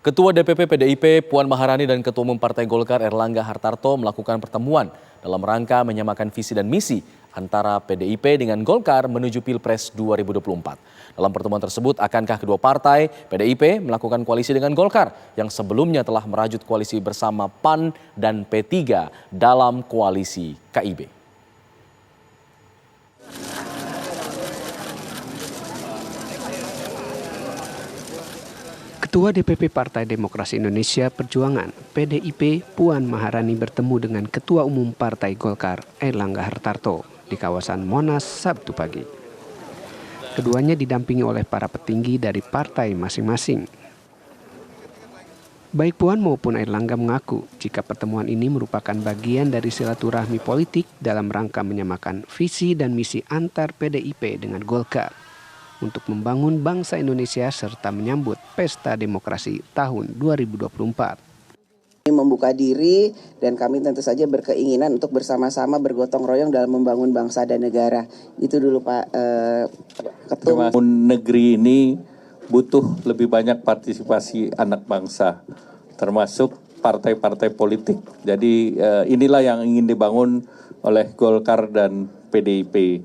Ketua DPP PDIP Puan Maharani dan Ketua Umum Partai Golkar Erlangga Hartarto melakukan pertemuan dalam rangka menyamakan visi dan misi antara PDIP dengan Golkar menuju Pilpres 2024. Dalam pertemuan tersebut, akankah kedua partai PDIP melakukan koalisi dengan Golkar yang sebelumnya telah merajut koalisi bersama PAN dan P3 dalam koalisi KIB? Ketua DPP Partai Demokrasi Indonesia Perjuangan (PDIP) Puan Maharani bertemu dengan Ketua Umum Partai Golkar Erlangga Hartarto di kawasan Monas Sabtu pagi. Keduanya didampingi oleh para petinggi dari partai masing-masing. Baik Puan maupun Erlangga mengaku jika pertemuan ini merupakan bagian dari silaturahmi politik dalam rangka menyamakan visi dan misi antar PDIP dengan Golkar untuk membangun bangsa Indonesia serta menyambut pesta demokrasi tahun 2024. Membuka diri dan kami tentu saja berkeinginan untuk bersama-sama bergotong royong dalam membangun bangsa dan negara. Itu dulu Pak Ketua. Negeri ini butuh lebih banyak partisipasi anak bangsa, termasuk partai-partai politik. Jadi inilah yang ingin dibangun oleh Golkar dan PDIP.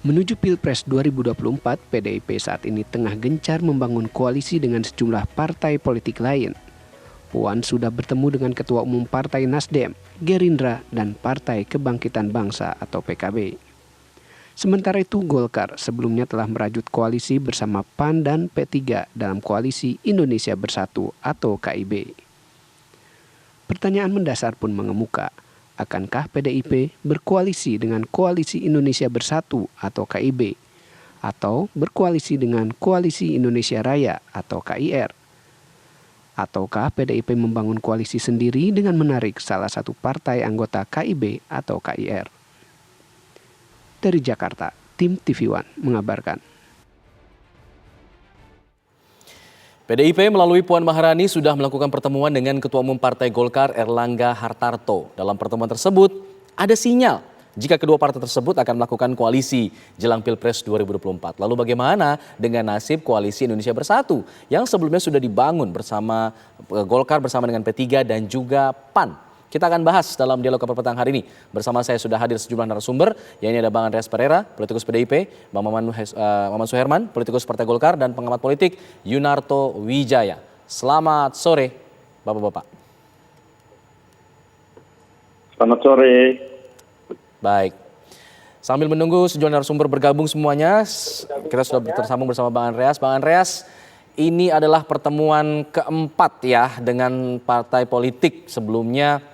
Menuju Pilpres 2024, PDIP saat ini tengah gencar membangun koalisi dengan sejumlah partai politik lain. Puan sudah bertemu dengan Ketua Umum Partai Nasdem, Gerindra, dan Partai Kebangkitan Bangsa atau PKB. Sementara itu, Golkar sebelumnya telah merajut koalisi bersama PAN dan P3 dalam koalisi Indonesia Bersatu atau KIB. Pertanyaan mendasar pun mengemuka. Akankah PDIP berkoalisi dengan Koalisi Indonesia Bersatu atau KIB, atau berkoalisi dengan Koalisi Indonesia Raya atau KIR? Ataukah PDIP membangun koalisi sendiri dengan menarik salah satu partai anggota KIB atau KIR? Dari Jakarta, tim TV One mengabarkan. PDIP melalui Puan Maharani sudah melakukan pertemuan dengan Ketua Umum Partai Golkar Erlangga Hartarto. Dalam pertemuan tersebut ada sinyal jika kedua partai tersebut akan melakukan koalisi jelang Pilpres 2024. Lalu bagaimana dengan nasib koalisi Indonesia Bersatu yang sebelumnya sudah dibangun bersama Golkar bersama dengan P3 dan juga PAN? Kita akan bahas dalam dialog kabar petang hari ini. Bersama saya sudah hadir sejumlah narasumber, yaitu ada Bang Andreas Pereira, politikus PDIP, Bang Maman Suherman, politikus Partai Golkar, dan pengamat politik Yunarto Wijaya. Selamat sore, Bapak-Bapak. Selamat sore. Baik. Sambil menunggu sejumlah narasumber bergabung semuanya, kita sudah tersambung bersama Bang Andreas. Bang Andreas, ini adalah pertemuan keempat ya dengan partai politik. Sebelumnya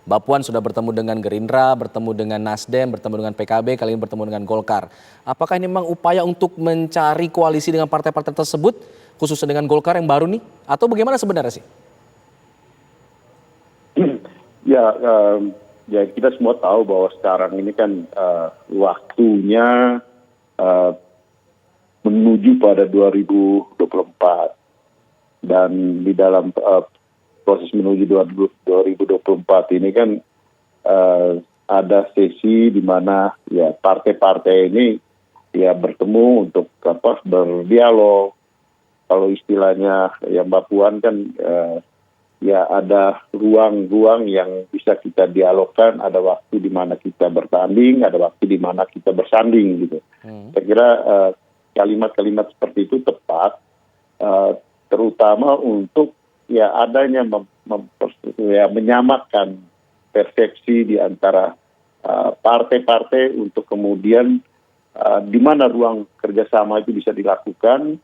Mbak Puan sudah bertemu dengan Gerindra, bertemu dengan Nasdem, bertemu dengan PKB, kali ini bertemu dengan Golkar. Apakah ini memang upaya untuk mencari koalisi dengan partai-partai tersebut, khususnya dengan Golkar yang baru nih? Atau bagaimana sebenarnya sih? Ya kita semua tahu bahwa sekarang ini kan waktunya menuju pada 2024. Dan di dalam proses menuju 2024 ini kan ada sesi di mana ya partai-partai ini ya bertemu untuk berdialog. Kalau istilahnya ya Mbak Puan kan ya ada ruang-ruang yang bisa kita dialogkan, ada waktu di mana kita bertanding, ada waktu di mana kita bersanding gitu. Saya kira kalimat-kalimat seperti itu tepat, terutama untuk ya adanya menyamakan persepsi di antara partai-partai untuk kemudian di mana ruang kerjasama itu bisa dilakukan,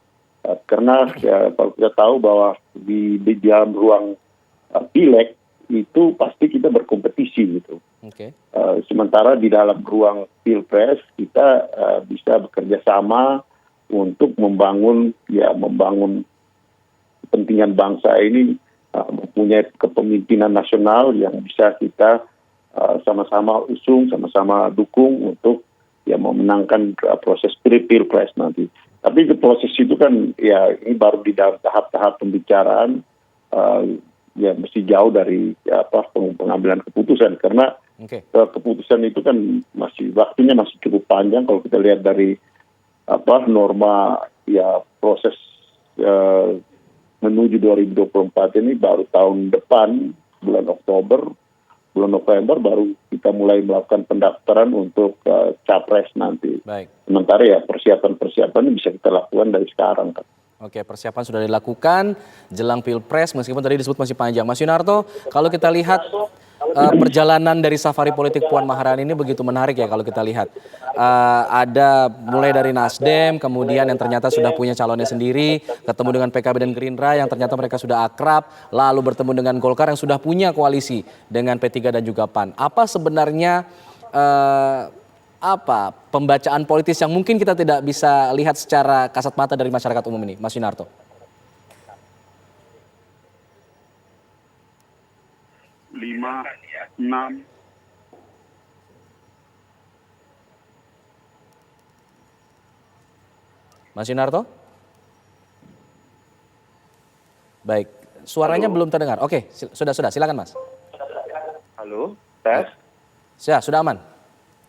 karena ya, kalau kita tahu bahwa di dalam ruang pileg itu pasti kita berkompetisi gitu. Okay. Sementara di dalam ruang pilpres kita bisa bekerja sama untuk membangun kepentingan bangsa ini, mempunyai kepemimpinan nasional yang bisa kita sama-sama usung, sama-sama dukung untuk ya memenangkan proses pilpres nanti. Tapi proses itu kan ya ini baru di dalam tahap-tahap pembicaraan, ya mesti jauh dari pengambilan keputusan, karena keputusan itu kan waktunya masih cukup panjang. Kalau kita lihat dari norma ya proses menuju 2024 ini baru tahun depan, bulan Oktober, bulan November baru kita mulai melakukan pendaftaran untuk capres nanti. Baik. Sementara ya persiapan bisa kita lakukan dari sekarang, Kak. Oke, persiapan sudah dilakukan jelang Pilpres meskipun tadi disebut masih panjang. Mas Yunarto, kalau kita lihat perjalanan dari safari politik Puan Maharani ini begitu menarik ya kalau kita lihat. Ada mulai dari Nasdem, kemudian yang ternyata sudah punya calonnya sendiri, ketemu dengan PKB dan Gerindra yang ternyata mereka sudah akrab, lalu bertemu dengan Golkar yang sudah punya koalisi dengan P3 dan juga PAN. Apa sebenarnya pembacaan politis yang mungkin kita tidak bisa lihat secara kasat mata dari masyarakat umum ini, Mas Yunarto? Lima, 6. Mas Yunarto? Baik, suaranya belum terdengar. Oke, sudah, silakan Mas. Halo, tes. Ya, sudah aman.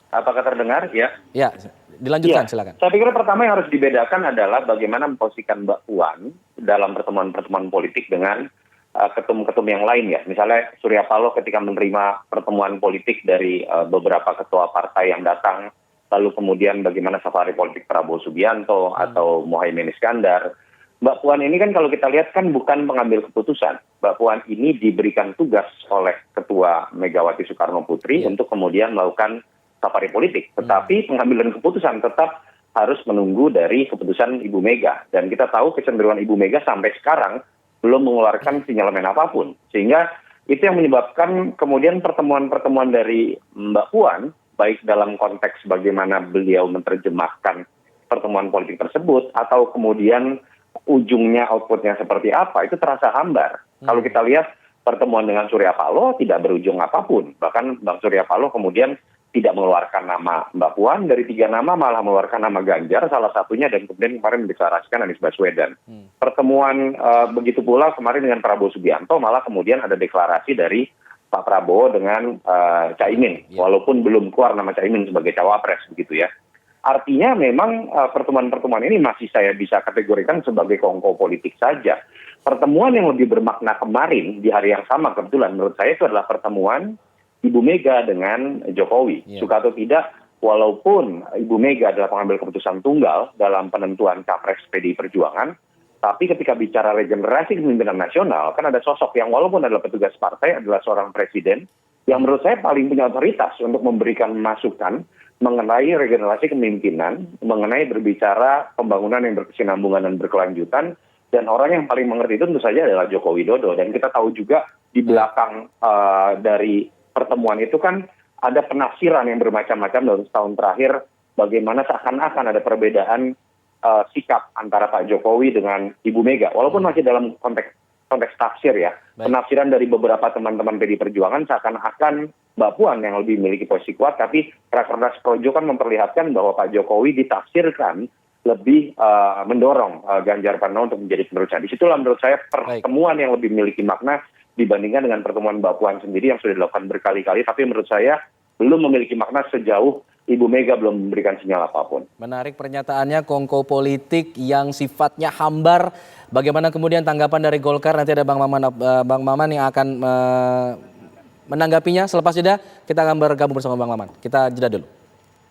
Apakah terdengar? Ya. Ya, dilanjutkan silakan. Saya pikir pertama yang harus dibedakan adalah bagaimana memposisikan Mbak Puan dalam pertemuan-pertemuan politik dengan ketum-ketum yang lain ya. Misalnya Surya Paloh ketika menerima pertemuan politik dari beberapa ketua partai yang datang, lalu kemudian bagaimana safari politik Prabowo Subianto atau Mohaimin Iskandar. Mbak Puan ini kan kalau kita lihat kan bukan pengambil keputusan. Mbak Puan ini diberikan tugas oleh Ketua Megawati Soekarno Putri untuk kemudian melakukan safari politik. Tetapi pengambilan keputusan tetap harus menunggu dari keputusan Ibu Mega. Dan kita tahu kecenderungan Ibu Mega sampai sekarang belum mengeluarkan sinyalemen apapun. Sehingga itu yang menyebabkan kemudian pertemuan-pertemuan dari Mbak Puan, baik dalam konteks bagaimana beliau menerjemahkan pertemuan politik tersebut, atau kemudian ujungnya outputnya seperti apa, itu terasa hambar. Kalau kita lihat pertemuan dengan Surya Paloh tidak berujung apapun. Bahkan Bang Surya Paloh kemudian tidak mengeluarkan nama Mbak Puan, dari 3 nama malah mengeluarkan nama Ganjar, salah satunya, dan kemudian kemarin mendeklarasikan Anies Baswedan. Pertemuan begitu pula kemarin dengan Prabowo Subianto, malah kemudian ada deklarasi dari Pak Prabowo dengan Caimin, walaupun belum keluar nama Caimin sebagai cawapres, begitu ya. Artinya memang pertemuan-pertemuan ini masih saya bisa kategorikan sebagai kongko politik saja. Pertemuan yang lebih bermakna kemarin di hari yang sama kebetulan menurut saya itu adalah pertemuan Ibu Mega dengan Jokowi. Suka atau tidak, walaupun Ibu Mega adalah pengambil keputusan tunggal dalam penentuan capres PDI Perjuangan, tapi ketika bicara regenerasi kepemimpinan nasional, kan ada sosok yang walaupun adalah petugas partai, adalah seorang presiden, yang menurut saya paling punya otoritas untuk memberikan masukan mengenai regenerasi kepemimpinan, mengenai berbicara pembangunan yang berkesinambungan dan berkelanjutan, dan orang yang paling mengerti itu tentu saja adalah Joko Widodo. Dan kita tahu juga di belakang dari pertemuan itu kan ada penafsiran yang bermacam-macam dalam setahun terakhir, bagaimana seakan-akan ada perbedaan sikap antara Pak Jokowi dengan Ibu Mega, walaupun masih dalam konteks tafsir ya. Penafsiran dari beberapa teman-teman PDI Perjuangan seakan-akan Mbak Puan yang lebih memiliki posisi kuat, tapi Rakernas Projo kan memperlihatkan bahwa Pak Jokowi ditafsirkan lebih mendorong Ganjar Pranowo untuk menjadi penerusnya. Disitulah menurut saya pertemuan yang lebih memiliki makna dibandingkan dengan pertemuan Mbak Puan sendiri yang sudah dilakukan berkali-kali, tapi menurut saya belum memiliki makna sejauh Ibu Mega belum memberikan sinyal apapun. Menarik pernyataannya, kongko politik yang sifatnya hambar. Bagaimana kemudian tanggapan dari Golkar? Nanti ada Bang Maman yang akan menanggapinya. Selepas jeda kita akan bergabung bersama Bang Maman. Kita jeda dulu.